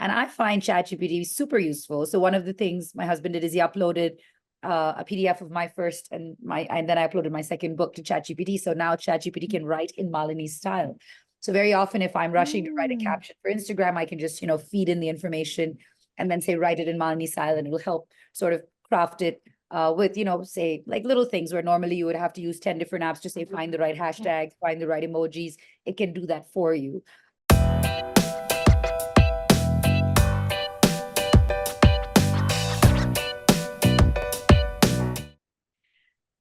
And I find ChatGPT super useful. So one of the things my husband did is he uploaded a PDF of my first and then I uploaded my second book to ChatGPT. So now ChatGPT can write in Malini style. So very often, if I'm rushing to write a caption for Instagram, I can just, feed in the information and then say, write it in Malini style, and it'll help sort of craft it with, say like little things where normally you would have to use 10 different apps to say, find the right hashtags, find the right emojis. It can do that for you.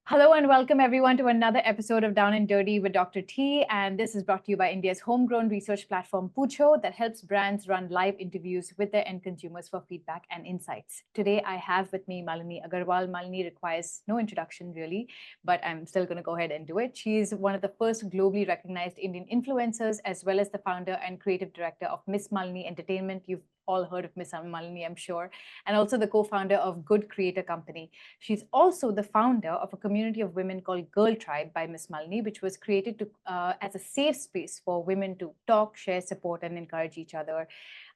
Hello and welcome everyone to another episode of Down and Dirty with Dr. T. And this is brought to you by India's homegrown research platform, Poocho, that helps brands run live interviews with their end consumers for feedback and insights. Today, I have with me Malini Agarwal. Malini requires no introduction really, but I'm still going to go ahead and do it. She's one of the first globally recognized Indian influencers, as well as the founder and creative director of MissMalini Entertainment. You've all heard of Miss Malini, I'm sure, and also the co-founder of Good Creator Company. She's also the founder of a community of women called Girl Tribe by Miss Malini, which was created to as a safe space for women to talk, share, support, and encourage each other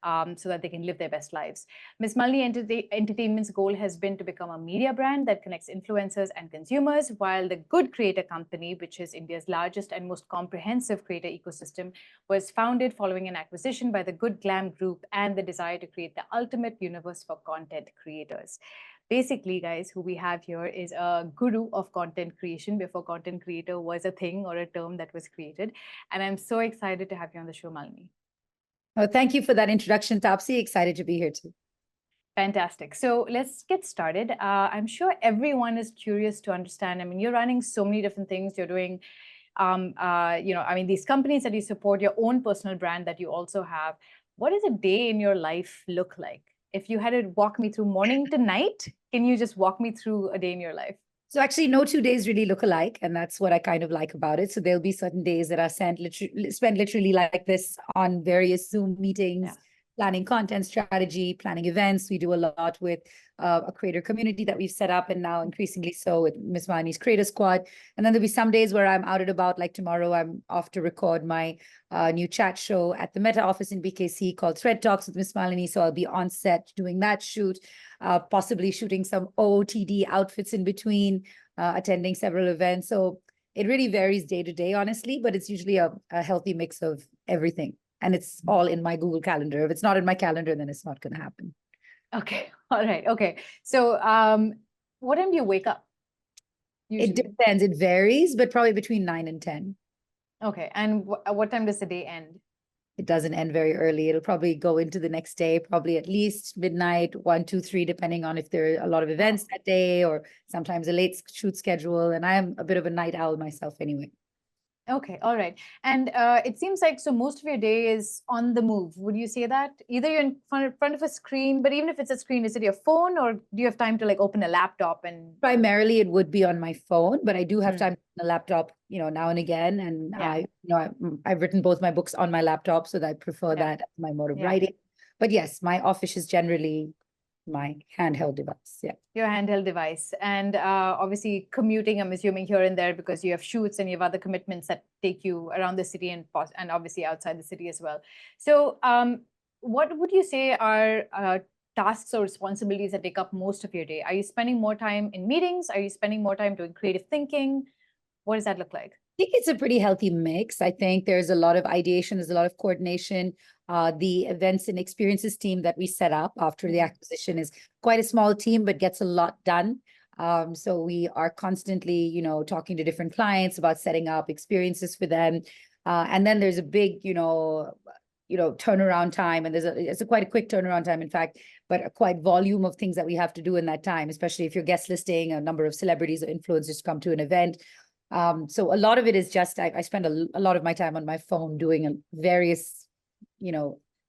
so that they can live their best lives. Miss Malini Entertainment's goal has been to become a media brand that connects influencers and consumers, while the Good Creator Company, which is India's largest and most comprehensive creator ecosystem, was founded following an acquisition by the Good Glam Group and the desire to create the ultimate universe for content creators. Basically, guys, who we have here is a guru of content creation before content creator was a thing or a term that was created. And I'm so excited to have you on the show, Malini. Oh, thank you for that introduction, Taapsi. Excited to be here too. Fantastic. So let's get started. I'm sure everyone is curious to understand. I mean, you're running so many different things. You're doing, these companies that you support, your own personal brand that you also have. What does a day in your life look like? If you had to walk me through morning to night, can you just walk me through a day in your life? So actually, no 2 days really look alike, and that's what I kind of like about it. So there'll be certain days that are spent literally like this on various Zoom meetings, planning content strategy, planning events. We do a lot with a creator community that we've set up, and now increasingly so with Miss Malini's Creator Squad. And then there'll be some days where I'm out and about, like tomorrow, I'm off to record my new chat show at the Meta office in BKC called Detox with Miss Malini. So I'll be on set doing that shoot, possibly shooting some OOTD outfits in between, attending several events. So it really varies day to day, honestly, but it's usually a healthy mix of everything. And it's all in my Google Calendar. If it's not in my calendar, then it's not going to happen. Okay. All right. Okay. So what time do you wake up? Usually? It depends. It varies, but probably between 9 and 10. Okay. And what time does the day end? It doesn't end very early. It'll probably go into the next day, probably at least midnight, 1, 2, 3, depending on if there are a lot of events that day or sometimes a late shoot schedule. And I am a bit of a night owl myself anyway. Okay, all right. And it seems like, so most of your day is on the move. Would you say that? Either you're in front of a screen, but even if it's a screen, is it your phone, or do you have time to like open a laptop? And primarily it would be on my phone, but I do have time on a laptop, now and again. And I've written both my books on my laptop, so that I prefer that as my mode of writing. But yes, my office is generally my handheld device. Yeah. Your handheld device. And obviously commuting, I'm assuming, here and there, because you have shoots and you have other commitments that take you around the city and obviously outside the city as well. So what would you say are tasks or responsibilities that take up most of your day? Are you spending more time in meetings? Are you spending more time doing creative thinking? What does that look like? I think it's a pretty healthy mix. I think there's a lot of ideation, there's a lot of coordination. The events and experiences team that we set up after the acquisition is quite a small team, but gets a lot done. So we are constantly, talking to different clients about setting up experiences for them. And then there's a big, turnaround time, and it's quite a quick turnaround time, in fact, but a quite volume of things that we have to do in that time, especially if you're guest listing a number of celebrities or influencers to come to an event. So a lot of it is just, I spend a lot of my time on my phone doing various,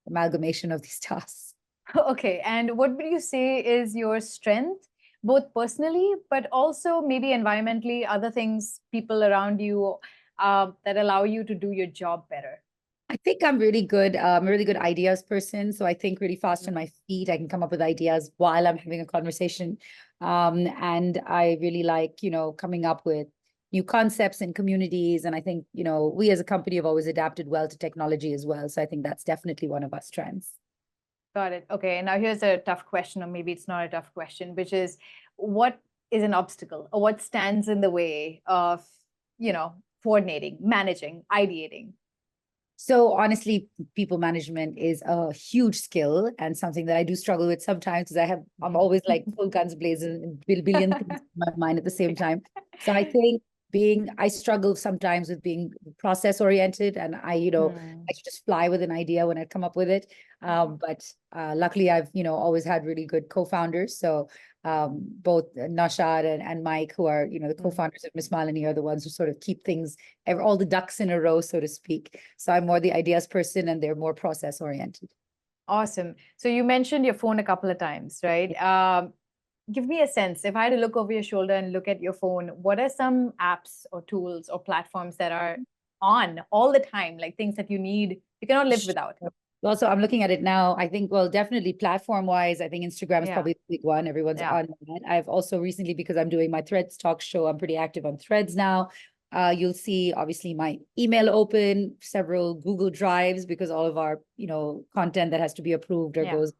amalgamation of these tasks. Okay. And what would you say is your strength, both personally, but also maybe environmentally, other things, people around you that allow you to do your job better? I think I'm really good. I'm a really good ideas person. So I think really fast on my feet. I can come up with ideas while I'm having a conversation. And I really like, coming up with new concepts and communities. And I think, we as a company have always adapted well to technology as well. So I think that's definitely one of our strengths. Got it. Okay. Now here's a tough question, or maybe it's not a tough question, which is what is an obstacle or what stands in the way of, coordinating, managing, ideating? So honestly, people management is a huge skill and something that I do struggle with sometimes because I'm always like full guns blazing and billion things in my mind at the same time. So I think I struggle sometimes with being process oriented, and I just fly with an idea when I come up with it. But luckily I've, always had really good co-founders. So both Nashad and Mike, who are, the co-founders of MissMalini, are the ones who sort of keep things, all the ducks in a row, so to speak. So I'm more the ideas person and they're more process oriented. Awesome. So you mentioned your phone a couple of times, right? Give me a sense. If I had to look over your shoulder and look at your phone, what are some apps or tools or platforms that are on all the time, like things that you cannot live without? Well, so I'm looking at it now. I think, well, definitely platform-wise, I think Instagram is probably the big one. Everyone's on that. I've also recently, because I'm doing my Threads talk show, I'm pretty active on Threads now. You'll see, obviously, my email open, several Google Drives, because all of our, content that has to be approved or goes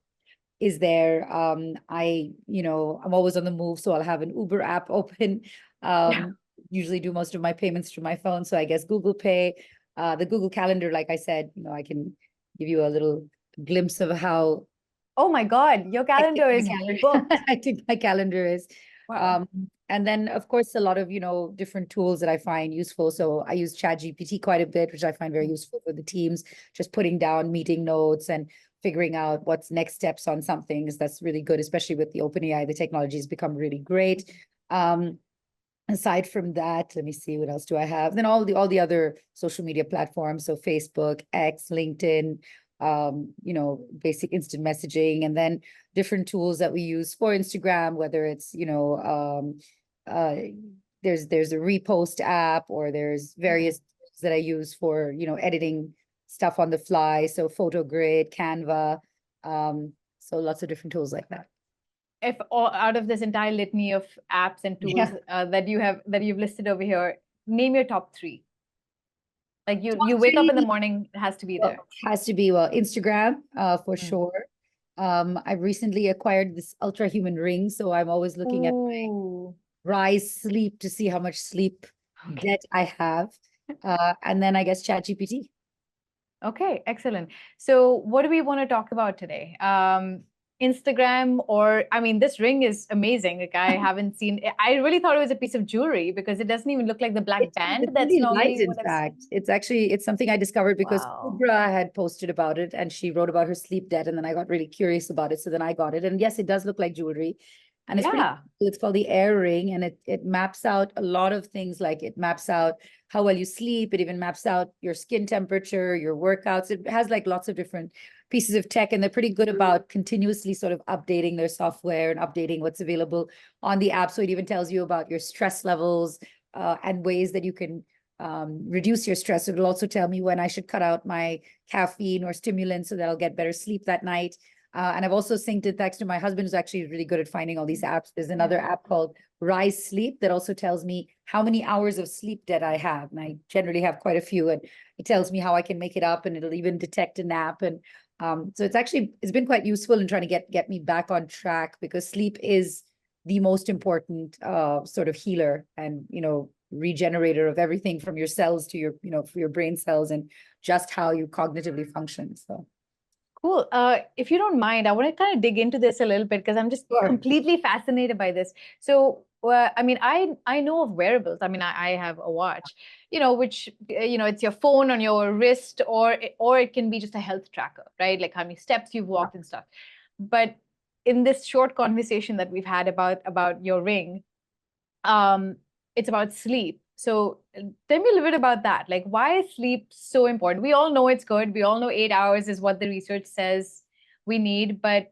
is there. I'm always on the move, so I'll have an Uber app open. Usually do most of my payments through my phone. So I guess Google Pay, the Google Calendar, like I said, I can give you a little glimpse of how. Oh my God, your calendar is booked. I think my calendar is. Wow. And then, of course, a lot of, different tools that I find useful. So I use ChatGPT quite a bit, which I find very useful for the teams, just putting down meeting notes and figuring out what's next steps on some things. That's really good, especially with the OpenAI. The technology has become really great. Aside from that, let me see, what else do I have? Then all the other social media platforms, so Facebook, X, LinkedIn, basic instant messaging, and then different tools that we use for Instagram, whether it's, there's a repost app, or there's various tools that I use for, editing stuff on the fly. So PhotoGrid, Canva, so lots of different tools like that. If out of this entire litany of apps and tools that you've listed over here, name your top three. Like you wake up in the morning, it has to be there. Has to be, Instagram, for sure. I've recently acquired this Ultrahuman ring, so I'm always looking at my rise sleep to see how much sleep debt I have. And then I guess ChatGPT. Okay, excellent. So what do we want to talk about today? Instagram, or this ring is amazing. Like, I haven't seen it. I really thought it was a piece of jewelry because it doesn't even look like the black band that's really normally light, in fact. It's something I discovered because Kubra had posted about it, and she wrote about her sleep debt, and then I got really curious about it, so then I got it. And yes, it does look like jewelry, and it's pretty cool. It's called the Air Ring, and it maps out a lot of things. Like, it maps out how well you sleep. It even maps out your skin temperature, your workouts. It has like lots of different pieces of tech, and they're pretty good about continuously sort of updating their software and updating what's available on the app. So it even tells you about your stress levels, and ways that you can reduce your stress. It'll also tell me when I should cut out my caffeine or stimulants so that I'll get better sleep that night. And I've also synced it thanks to my husband, who's actually really good at finding all these apps. There's another app called Rise Sleep that also tells me how many hours of sleep debt I have. And I generally have quite a few, and it tells me how I can make it up, and it'll even detect a nap. And so it's been quite useful in trying to get me back on track, because sleep is the most important sort of healer and, regenerator of everything from your cells to your, for your brain cells, and just how you cognitively function. So cool. If you don't mind, I want to kind of dig into this a little bit, because I'm just completely fascinated by this. So, I know of wearables. I have a watch, which, it's your phone on your wrist, or it can be just a health tracker, right? Like how many steps you've walked and stuff. But in this short conversation that we've had about your ring, it's about sleep. So tell me a little bit about that. Like, why is sleep so important? We all know it's good. We all know 8 hours is what the research says we need. But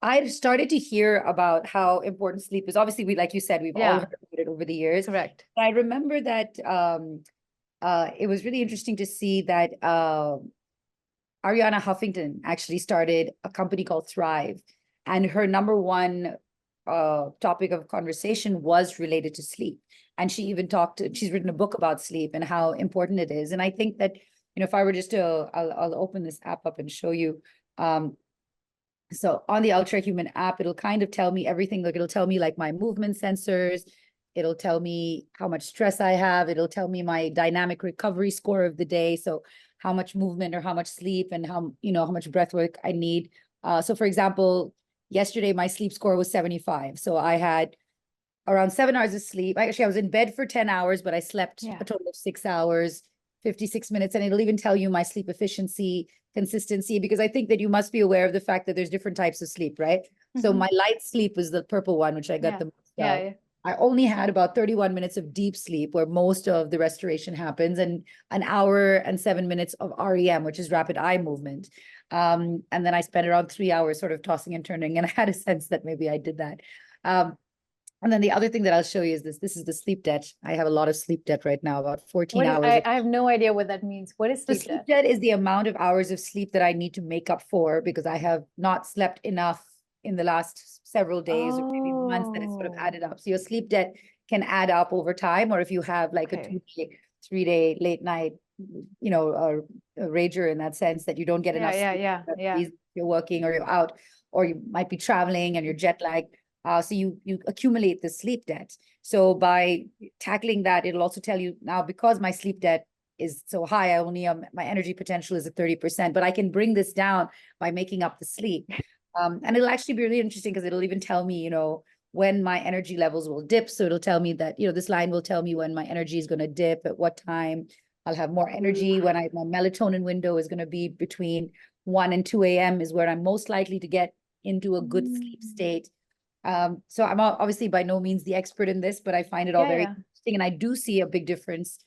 I started to hear about how important sleep is. Obviously, like you said, we've all heard about it over the years. Correct. But I remember that it was really interesting to see that Ariana Huffington actually started a company called Thrive, and her number one topic of conversation was related to sleep. And she even she's written a book about sleep and how important it is. And I think that if I were just to, I'll open this app up and show you. So on the Ultrahuman app, it'll kind of tell me everything. Like it'll tell me like my movement sensors. It'll tell me how much stress I have. It'll tell me my dynamic recovery score of the day. So how much movement or how much sleep and how much breath work I need. So for example, yesterday my sleep score was 75. So I had around 7 hours of sleep. Actually, I was in bed for 10 hours, but I slept a total of 6 hours, 56 minutes. And it'll even tell you my sleep efficiency, consistency, because I think that you must be aware of the fact that there's different types of sleep, right? So my light sleep was the purple one, which I got the most of. I only had about 31 minutes of deep sleep where most of the restoration happens, and an hour and 7 minutes of REM, which is rapid eye movement. And then I spent around 3 hours sort of tossing and turning, and I had a sense that maybe I did that. And then the other thing that I'll show you is this. This is the sleep debt. I have a lot of sleep debt right now, about 14 hours. I have no idea what that means. What is sleep debt? Sleep debt is the amount of hours of sleep that I need to make up for because I have not slept enough in the last several days or maybe months that it's sort of added up. So your sleep debt can add up over time, or if you have like a 2-day, 3-day late night, a rager in that sense that you don't get enough sleep. You're working or you're out, or you might be traveling and you're jet lagged. So you accumulate the sleep debt. So by tackling that, it'll also tell you now, because my sleep debt is so high, I only my energy potential is at 30%, but I can bring this down by making up the sleep. And it'll actually be really interesting because it'll even tell me, when my energy levels will dip. So it'll tell me that, this line will tell me when my energy is going to dip, at what time I'll have more energy, when my melatonin window is going to be between 1 and 2 a.m. is where I'm most likely to get into a good sleep state. So I'm obviously by no means the expert in this, but I find it all very interesting. And I do see a big difference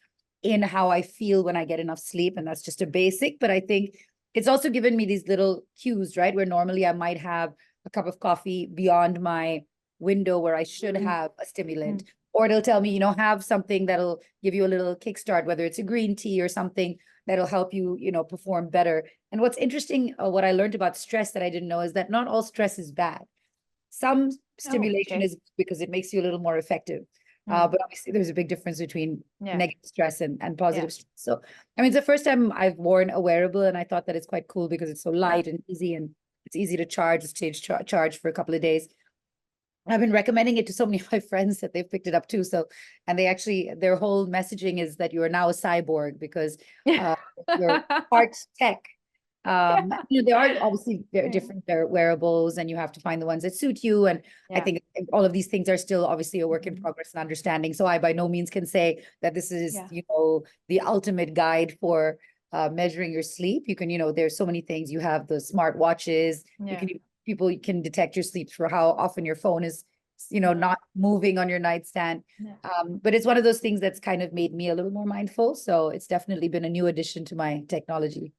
in how I feel when I get enough sleep. And that's just a basic, but I think it's also given me these little cues, right? Where normally I might have a cup of coffee beyond my window where I should have a stimulant, or it'll tell me, have something that'll give you a little kickstart, whether it's a green tea or something that'll help you, perform better. And what's interesting, what I learned about stress that I didn't know is that not all stress is bad. Some stimulation is because it makes you a little more effective. But obviously there's a big difference between negative stress and positive stress. So, I mean, it's the first time I've worn a wearable, and I thought that it's quite cool because it's so light and easy, and it's easy to charge, charge for a couple of days. I've been recommending it to so many of my friends that they've picked it up too. So, and they actually, their whole messaging is that you are now a cyborg because your heart tech. There are obviously very different wearables, and you have to find the ones that suit you. And I think all of these things are still obviously a work in progress and understanding. So I by no means can say that this is, the ultimate guide for measuring your sleep. You can, there's so many things. You have the smart watches. People can detect your sleep for how often your phone is, not moving on your nightstand. But it's one of those things that's kind of made me a little more mindful. So it's definitely been a new addition to my technology.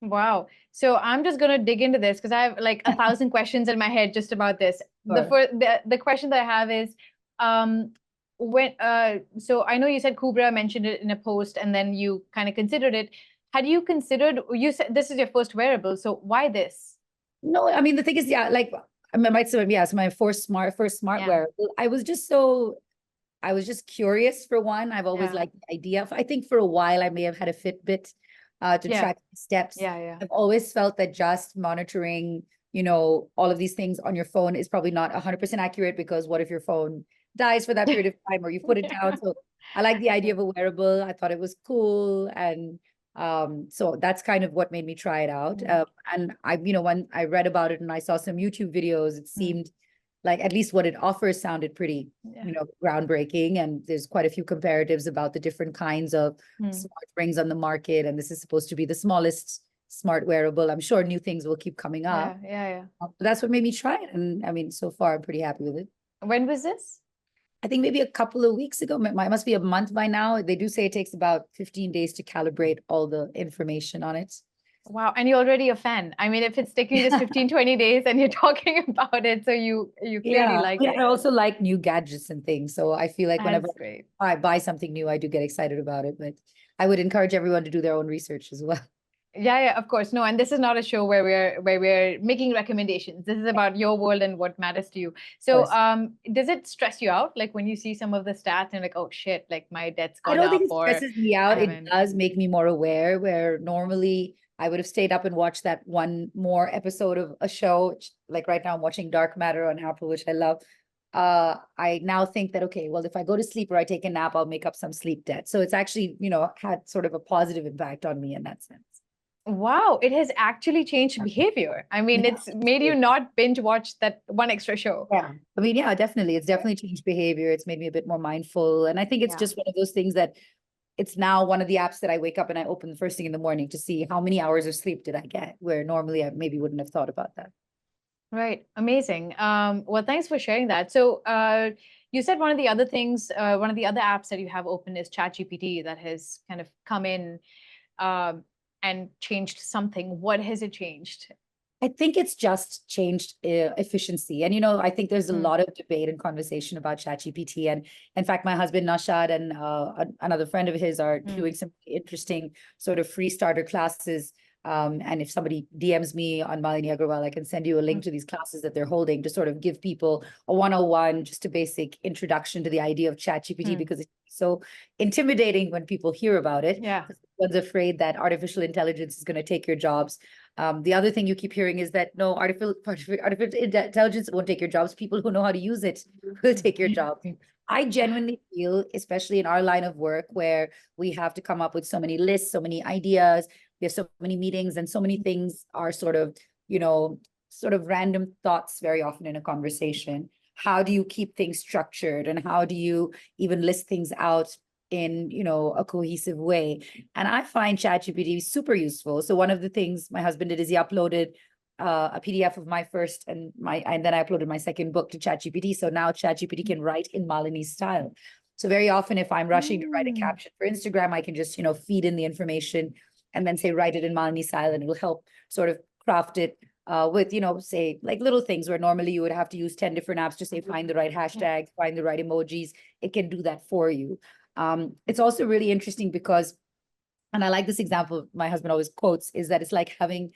Wow. So I'm just going to dig into this because I have like 1,000 questions in my head just about this. Sure. The question that I have is, so I know you said Kubra mentioned it in a post and then you kind of considered it. Had you considered, you said this is your first wearable, so why this? No, I mean, the thing is, I might say, it's my first smart wearable. I was just curious for one. I've always liked the idea. I think for a while I may have had a Fitbit to track steps. I've always felt that just monitoring, all of these things on your phone is probably not 100% accurate, because what if your phone dies for that period of time or you put it down? So I like the idea of a wearable. I thought it was cool. And so that's kind of what made me try it out. And when I read about it and I saw some YouTube videos, it seemed like at least what it offers sounded pretty, groundbreaking. And there's quite a few comparatives about the different kinds of smart rings on the market. And this is supposed to be the smallest smart wearable. I'm sure new things will keep coming up. But that's what made me try it. And I mean, so far I'm pretty happy with it. When was this? I think maybe a couple of weeks ago. It must be a month by now. They do say it takes about 15 days to calibrate all the information on it. Wow. And you're already a fan. I mean, if it's taking just 15, 20 days and you're talking about it, so you clearly like it. I also like new gadgets and things. So I feel like whenever I buy something new, I do get excited about it. But I would encourage everyone to do their own research as well. Yeah, of course. No, and this is not a show where we're making recommendations. This is about your world and what matters to you. So, does it stress you out, like when you see some of the stats and like, oh shit, like my debt's I gone don't think up, it or stresses me I out. It haven't. does make me more aware, where normally I would have stayed up and watched that one more episode of a show. Like right now, I'm watching Dark Matter on Apple, which I love. I now think that, okay, well, if I go to sleep or I take a nap, I'll make up some sleep debt. So it's actually, had sort of a positive impact on me in that sense. Wow, it has actually changed behavior. I mean, Yeah. it's made you not binge watch that one extra show. Yeah. I mean, yeah, definitely. It's definitely changed behavior. It's made me a bit more mindful. And I think it's Yeah. just one of those things that it's now one of the apps that I wake up and I open the first thing in the morning to see how many hours of sleep did I get, where normally I maybe wouldn't have thought about that. Right. Amazing. Well, thanks for sharing that. So, you said one of the other things, one of the other apps that you have open is ChatGPT that has kind of come in um, and changed something. What has it changed? I think it's just changed efficiency. And, I think there's a Mm, lot of debate and conversation about ChatGPT. And in fact, my husband, Nashad, and another friend of his are mm, doing some interesting sort of free starter classes. And if somebody DMs me on Malini Agarwal, I can send you a link mm, to these classes that they're holding to sort of give people a 101, just a basic introduction to the idea of ChatGPT, mm. because it's so intimidating when people hear about it. Yeah. Everyone's afraid that artificial intelligence is going to take your jobs. The other thing you keep hearing is that no, artificial intelligence won't take your jobs. People who know how to use it will take your job. I genuinely feel, especially in our line of work, where we have to come up with so many lists, so many ideas, we have so many meetings, and so many things are sort of random thoughts very often in a conversation. How do you keep things structured, and how do you even list things out in a cohesive way? And I find ChatGPT super useful. So one of the things my husband did is he uploaded a PDF of my first and then I uploaded my second book to ChatGPT. So now ChatGPT can write in Malini's style. So very often, if I'm rushing to write a Mm, caption for Instagram, I can just feed in the information and then say write it in Malini style, and it'll help sort of craft it with say like little things where normally you would have to use 10 different apps to say find the right yeah. hashtags, find the right emojis. It can do that for you. It's also really interesting because, and I like this example my husband always quotes, is that it's like having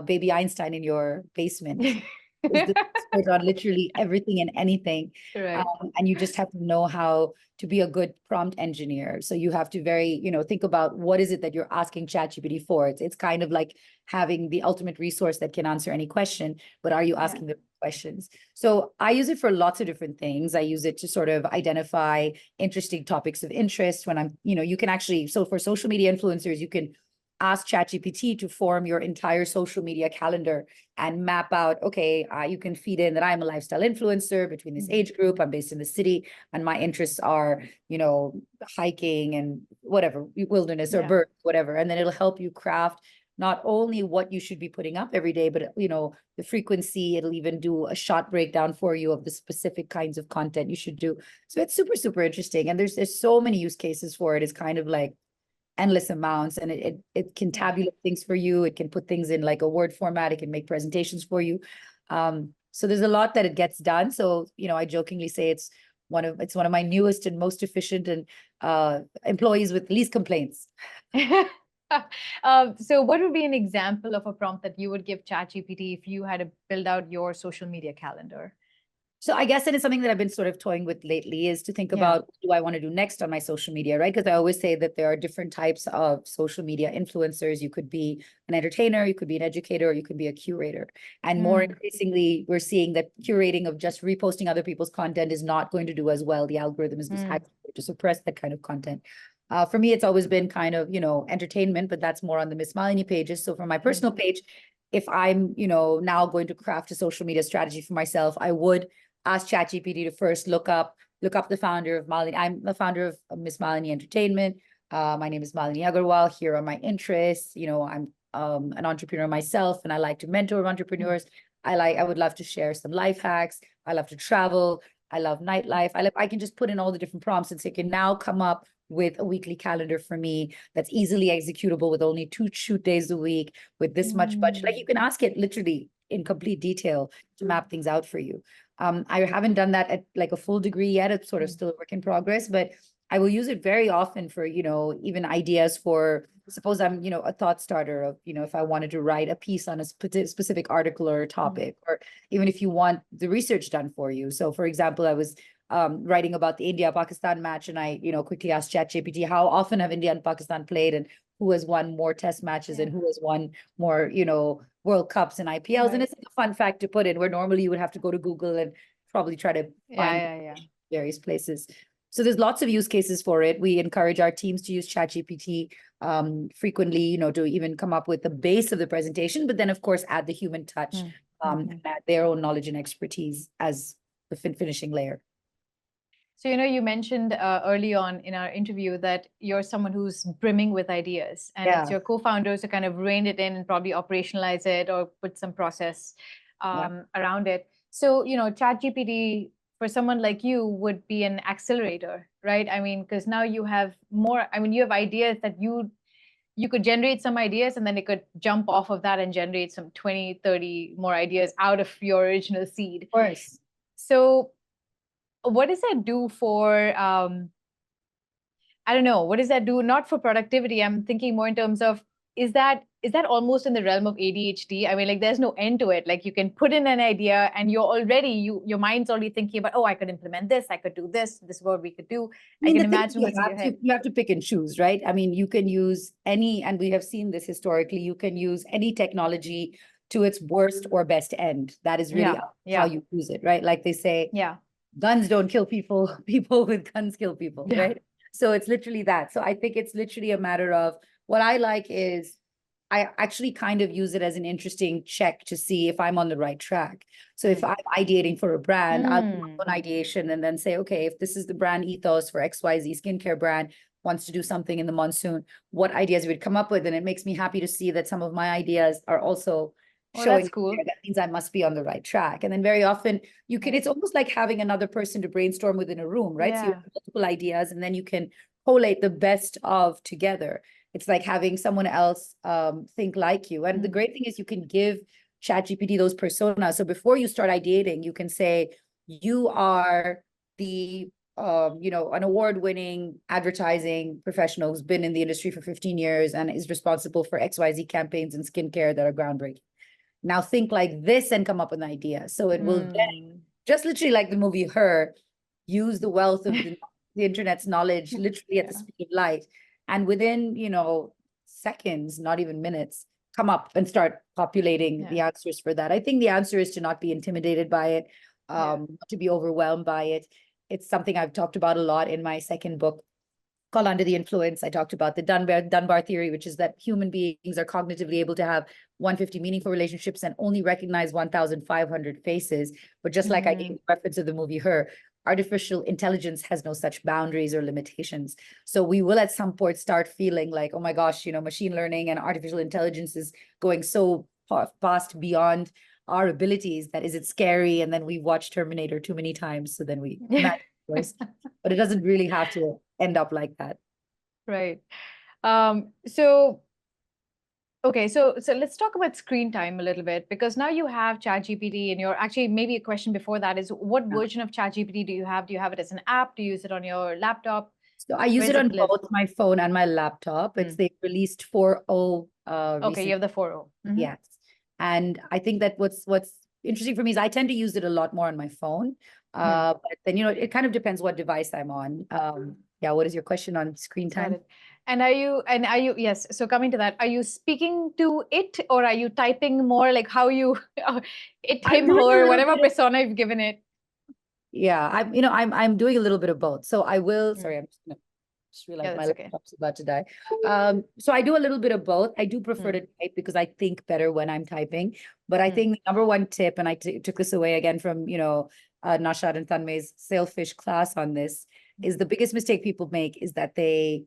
baby Einstein in your basement. Is the expert on literally everything and anything. Right. And you just have to know how to be a good prompt engineer. So you have to think about what is it that you're asking ChatGPT for. It's kind of like having the ultimate resource that can answer any question, but are you Yeah. asking the questions? So I use it for lots of different things. I use it to sort of identify interesting topics of interest when you can actually, so for social media influencers, you can ask ChatGPT to form your entire social media calendar and map out, okay, you can feed in that I'm a lifestyle influencer between this age group, I'm based in the city, and my interests are, hiking and whatever, wilderness or Yeah. birds, whatever. And then it'll help you craft not only what you should be putting up every day, but, the frequency. It'll even do a short breakdown for you of the specific kinds of content you should do. So it's super, super interesting. And there's so many use cases for it. It's kind of like endless amounts, and it can Yeah. tabulate things for you. It can put things in like a Word format. It can make presentations for you. So there's a lot that it gets done. So, I jokingly say it's one of my newest and most efficient and employees with least complaints. So what would be an example of a prompt that you would give ChatGPT if you had to build out your social media calendar? So I guess it is something that I've been sort of toying with lately, is to think Yeah. about what do I want to do next on my social media, right? Because I always say that there are different types of social media influencers. You could be an entertainer, you could be an educator, or you could be a curator. And more increasingly, we're seeing that curating of just reposting other people's content is not going to do as well. The algorithm is actually going to suppress that kind of content. For me, it's always been kind of, entertainment, but that's more on the Miss Malini pages. So for my personal page, if I'm, now going to craft a social media strategy for myself, I would ask ChatGPT to first look up the founder of Malini. I'm the founder of MissMalini Entertainment. My name is Malini Agarwal. Here are my interests. I'm an entrepreneur myself, and I like to mentor entrepreneurs. I would love to share some life hacks. I love to travel. I love nightlife. I can just put in all the different prompts, and so it can now come up with a weekly calendar for me that's easily executable with only 2 shoot days a week with this much budget. Like, you can ask it literally in complete detail to map things out for you. I haven't done that at like a full degree yet. It's sort of still a work in progress, but I will use it very often for, even ideas for, suppose I'm, a thought starter of, if I wanted to write a piece on a specific article or topic, or even if you want the research done for you. So for example, I was writing about the India-Pakistan match, and I, quickly asked ChatGPT, how often have India and Pakistan played, and who has won more test matches and who has won more, World Cups and IPLs. And it's like a fun fact to put in, where normally you would have to go to Google and probably try to find various places. So there's lots of use cases for it. We encourage our teams to use ChatGPT frequently, to even come up with the base of the presentation, but then of course add the human touch, and add their own knowledge and expertise as the finishing layer. So, you mentioned early on in our interview that you're someone who's brimming with ideas, and it's your co-founders to kind of rein it in and probably operationalize it or put some process around it. So, ChatGPT for someone like you would be an accelerator, right? I mean, because now you have more, you have ideas that you could generate some ideas, and then it could jump off of that and generate some 20, 30 more ideas out of your original seed. Of course. So what does that do for, I don't know, what does that do? Not for productivity. I'm thinking more in terms of, is that almost in the realm of ADHD? I mean, like, there's no end to it. Like, you can put in an idea and you're already, your mind's already thinking about, oh, I could implement this, I could do this, this is what we could do. I can imagine what's in your head. You have to pick and choose, right? I mean, you can use any, and we have seen this historically, you can use any technology to its worst or best end. That is really how you use it, right? Like they say, guns don't kill people, people with guns kill people, right? So it's literally that. So I think it's literally a matter of, what I like is, I actually kind of use it as an interesting check to see if I'm on the right track. So if I'm ideating for a brand, I'll do my own ideation and then say, okay, if this is the brand ethos for XYZ skincare brand wants to do something in the monsoon, what ideas would come up with? And it makes me happy to see that some of my ideas are also showing. That's cool. That means I must be on the right track. And then very often you can, it's almost like having another person to brainstorm within a room, right? So you have multiple ideas, and then you can collate the best of together. It's like having someone else think like you. And the great thing is you can give ChatGPT those personas. So before you start ideating, you can say, you are the, an award-winning advertising professional who's been in the industry for 15 years and is responsible for XYZ campaigns and skincare that are groundbreaking. Now think like this and come up with an idea. So it will then, just literally like the movie Her, use the wealth of the internet's knowledge literally at the speed of light. And within, seconds, not even minutes, come up and start populating the answers for that. I think the answer is to not be intimidated by it, not to be overwhelmed by it. It's something I've talked about a lot in my second book called Under the Influence. I talked about the Dunbar theory, which is that human beings are cognitively able to have 150 meaningful relationships and only recognize 1,500 faces. But just like I gave reference to the movie Her, artificial intelligence has no such boundaries or limitations. So we will at some point start feeling like, oh my gosh, machine learning and artificial intelligence is going so fast beyond our abilities that is it scary? And then we watch Terminator too many times. So then we but it doesn't really have to end up like that. Right. Okay, so let's talk about screen time a little bit, because now you have ChatGPT, and you're actually, maybe a question before that is, what version of ChatGPT do you have? Do you have it as an app? Do you use it on your laptop? So I use it on both my phone and my laptop. It's they released 4.0. Okay, you have the 4.0. Yes. And I think that what's interesting for me is I tend to use it a lot more on my phone. But then, it kind of depends what device I'm on. What is your question on screen time? And are you, yes, so coming to that, are you speaking to it, or are you typing more, like how you, it, him, her, whatever persona you've given it? Yeah, I'm doing a little bit of both. So I will, sorry, I'm just realized my laptop's about to die. So I do a little bit of both. I do prefer to type because I think better when I'm typing. But I think the number one tip, and I took this away again from, Nashad and Tanmay's Sailfish class on this, is the biggest mistake people make is that they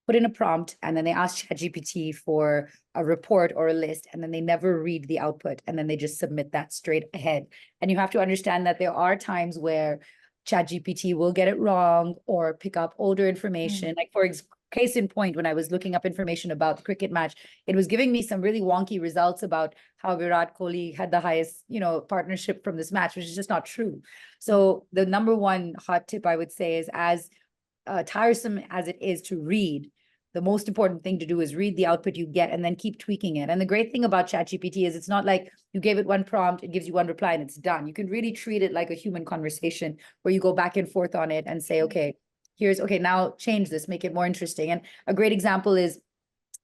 put in a prompt and then they ask ChatGPT for a report or a list, and then they never read the output, and then they just submit that straight ahead. And you have to understand that there are times where ChatGPT will get it wrong or pick up older information. Like for case in point, when I was looking up information about the cricket match, it was giving me some really wonky results about how Virat Kohli had the highest, partnership from this match, which is just not true. So the number one hot tip I would say is, as tiresome as it is to read, the most important thing to do is read the output you get and then keep tweaking it. And the great thing about ChatGPT is it's not like you gave it one prompt, it gives you one reply and it's done. You can really treat it like a human conversation where you go back and forth on it and say, okay, now change this, make it more interesting. And a great example is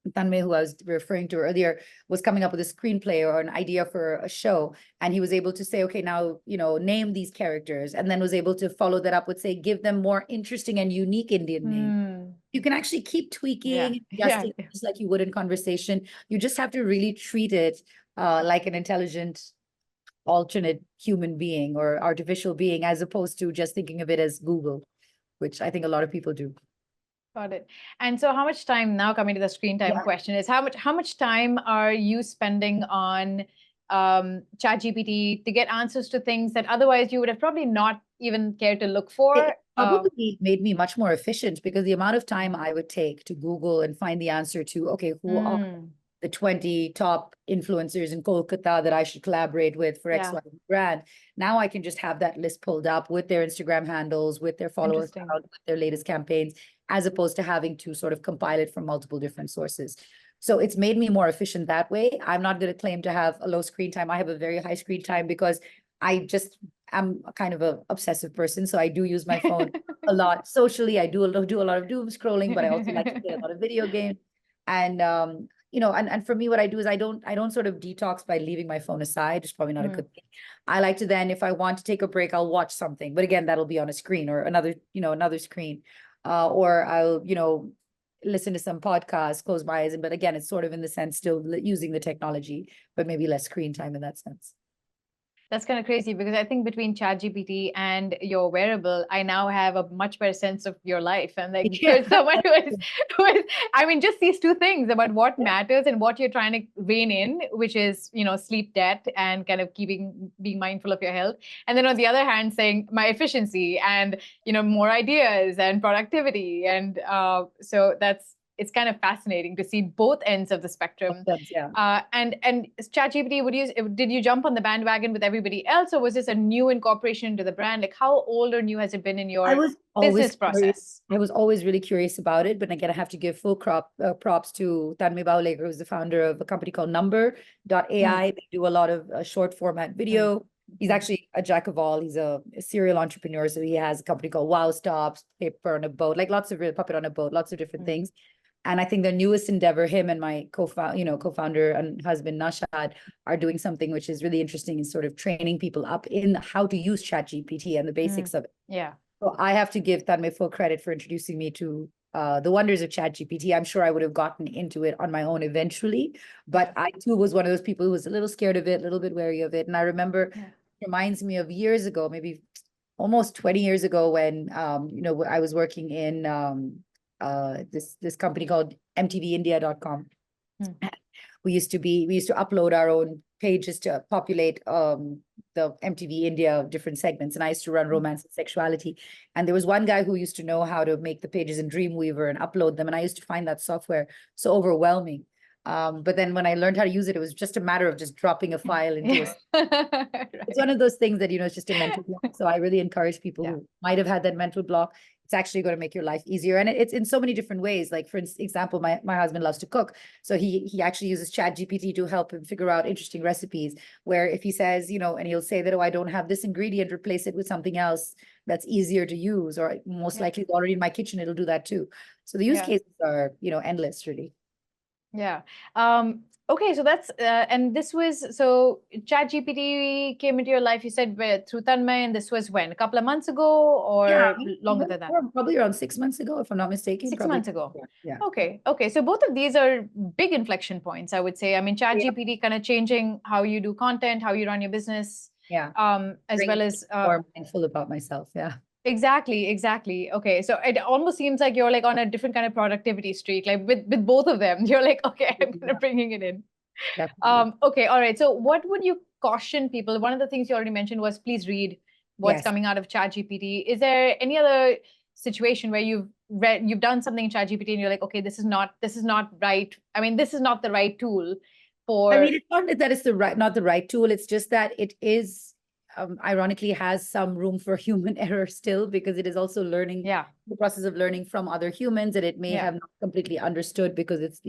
Tanmay, who I was referring to earlier, was coming up with a screenplay or an idea for a show. And he was able to say, okay, now, name these characters. And then was able to follow that up with, say, give them more interesting and unique Indian names. You can actually keep tweaking, adjusting, just like you would in conversation. You just have to really treat it like an intelligent, alternate human being or artificial being, as opposed to just thinking of it as Google, which I think a lot of people do. Got it. And so how much time, now coming to the screen time question, is how much time are you spending on ChatGPT to get answers to things that otherwise you would have probably not even cared to look for? It probably made me much more efficient, because the amount of time I would take to Google and find the answer to, okay, who are the 20 top influencers in Kolkata that I should collaborate with for XY brand. Now I can just have that list pulled up with their Instagram handles, with their followers, with their latest campaigns, as opposed to having to sort of compile it from multiple different sources. So it's made me more efficient that way. I'm not going to claim to have a low screen time. I have a very high screen time because I'm kind of an obsessive person. So I do use my phone a lot socially. I do a lot of doom scrolling, but I also like to play a lot of video games. And and for me, what I do is I don't sort of detox by leaving my phone aside. It's probably not a good thing. I like to then, if I want to take a break, I'll watch something. But again, that'll be on a screen or another screen. Or I'll, listen to some podcasts, close my eyes. But again, it's sort of in the sense still using the technology, but maybe less screen time in that sense. That's kind of crazy, because I think between ChatGPT and your wearable, I now have a much better sense of your life. And like someone who is, I mean, just these two things about what matters and what you're trying to rein in, which is, sleep debt and kind of being mindful of your health. And then on the other hand, saying my efficiency and, more ideas and productivity. And so it's kind of fascinating to see both ends of the spectrum. And ChatGPT, did you jump on the bandwagon with everybody else, or was this a new incorporation into the brand? Like, how old or new has it been in your business process? I was always really curious about it, but again, I have to give full props to Tanmay Bawlegar, who's the founder of a company called Number.ai. They do a lot of short format video. He's actually a jack of all. He's a serial entrepreneur. So he has a company called Wow Stops, Paper on a Boat, like lots of Puppet on a Boat, lots of different things. And I think the newest endeavor, him and my co-founder and husband Nashad, are doing something which is really interesting, in sort of training people up in how to use ChatGPT and the basics of it. Yeah. So I have to give Tanmay full credit for introducing me to the wonders of ChatGPT. I'm sure I would have gotten into it on my own eventually, but I too was one of those people who was a little scared of it, a little bit wary of it. And I remember, it reminds me of years ago, maybe almost 20 years ago, when I was working in this company called mtvindia.com. We used to upload our own pages to populate the MTV India different segments, and I used to run romance and sexuality. And there was one guy who used to know how to make the pages in Dreamweaver and upload them, and I used to find that software so overwhelming. But then when I learned how to use it, it was just a matter of just dropping a file into It's one of those things that, it's just a mental block. So I really encourage people who might have had that mental block. It's actually going to make your life easier. And it's in so many different ways. Like, for example, my husband loves to cook. So he actually uses ChatGPT to help him figure out interesting recipes, where if he says, and he'll say that, oh, I don't have this ingredient, replace it with something else that's easier to use, or most likely it's already in my kitchen, it'll do that too. So the use cases are, endless, really. Yeah. Okay, so that's and this was, so ChatGPT came into your life, you said, through Tanmay, and this was when, a couple of months ago, or longer than that? Probably around 6 months ago, if I'm not mistaken. 6 months ago. Yeah. Okay. So both of these are big inflection points, I would say. I mean, ChatGPT kind of changing how you do content, how you run your business. Yeah. As well as more mindful about myself. Yeah. Exactly. Okay. So it almost seems like you're like on a different kind of productivity streak, like with both of them. You're like, okay, I'm kind of bringing it in. Okay. All right. So what would you caution people? One of the things you already mentioned was, please read what's coming out of ChatGPT. Is there any other situation where you've done something in ChatGPT and you're like, okay, this is not right. I mean, this is not the right tool for. I mean, it's not that it's not the right tool. It's just that it is ironically has some room for human error still, because it is also learning, the process of learning from other humans, and it may have not completely understood, because it's,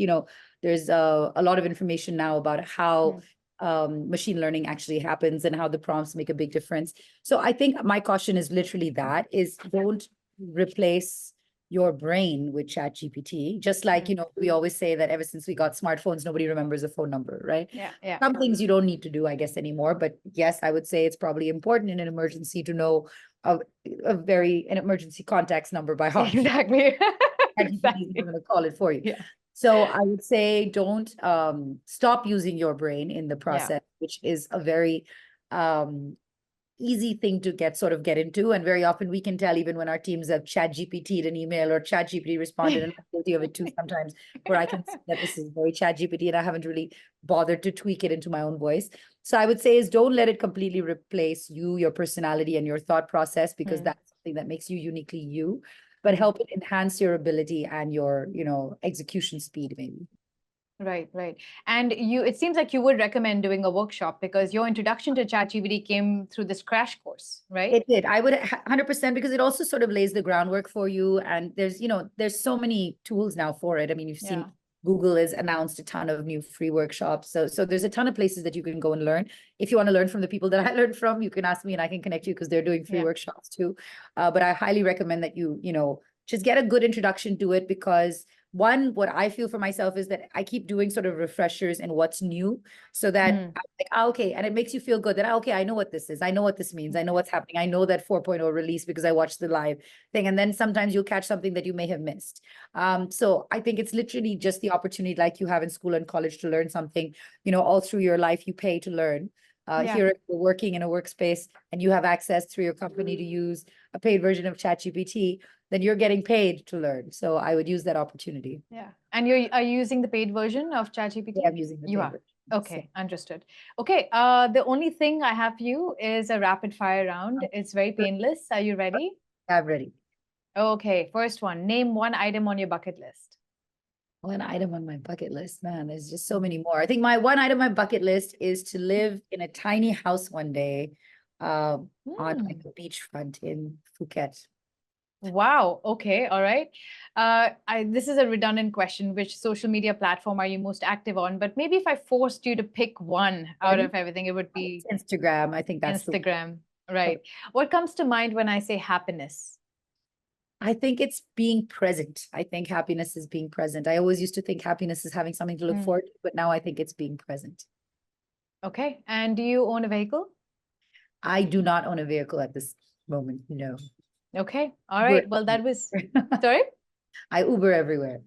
there's a lot of information now about how machine learning actually happens and how the prompts make a big difference. So I think my caution is literally that, is don't replace your brain with ChatGPT. Just like, we always say that ever since we got smartphones, nobody remembers a phone number, right? Some things you don't need to do, I guess, anymore. But yes, I would say it's probably important in an emergency to know an emergency contacts number by heart. Exactly. Exactly. I'm going to call it for you. So I would say don't stop using your brain in the process, which is a very easy thing to get into. And very often we can tell, even when our teams have ChatGPT'd an email or ChatGPT responded, and I'm guilty of it too sometimes, where I can see that this is very ChatGPT and I haven't really bothered to tweak it into my own voice. So I would say is don't let it completely replace you, your personality and your thought process, because that's something that makes you uniquely you, but help it enhance your ability and your, execution speed maybe. Right. And it seems like you would recommend doing a workshop, because your introduction to ChatGPT came through this crash course, right? It did. I would 100%, because it also sort of lays the groundwork for you. And there's so many tools now for it. I mean, you've seen Google has announced a ton of new free workshops. So there's a ton of places that you can go and learn. If you want to learn from the people that I learned from, you can ask me and I can connect you, because they're doing free workshops too. But I highly recommend that you just get a good introduction to it, because one, what I feel for myself is that I keep doing sort of refreshers and what's new, so that I'm like, okay. And it makes you feel good that, okay, I know what this is. I know what this means. I know what's happening. I know that 4.0 release because I watched the live thing. And then sometimes you'll catch something that you may have missed. So I think it's literally just the opportunity, like you have in school and college, to learn something, all through your life, you pay to learn. Here, if you're working in a workspace and you have access through your company to use a paid version of ChatGPT, then you're getting paid to learn. So I would use that opportunity. And are you using the paid version of ChatGPT? Yeah, I'm using the paid version. Okay, understood. Okay, the only thing I have for you is a rapid fire round. It's very painless. Are you ready? I'm ready. Okay, first one. Name one item on your bucket list. One item on my bucket list, man, there's just so many more. I think my one item on my bucket list is to live in a tiny house one day on like a beachfront in Phuket. Wow. Okay. All right. This is a redundant question. Which social media platform are you most active on? But maybe if I forced you to pick one out of everything, it would be Instagram. I think that's Instagram. Right. What comes to mind when I say happiness? I think it's being present. I think happiness is being present. I always used to think happiness is having something to look forward to, but now I think it's being present. Okay. And do you own a vehicle? I do not own a vehicle at this moment. No. Okay. All right. Well, that was, sorry? I Uber everywhere.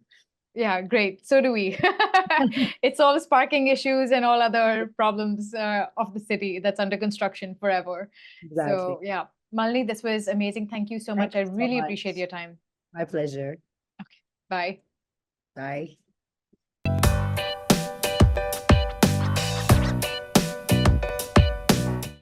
Yeah, great. So do we. It solves parking issues and all other problems of the city that's under construction forever. Exactly. So yeah, Malini, this was amazing. Thank you so much. I really appreciate your time. My pleasure. Okay. Bye. Bye.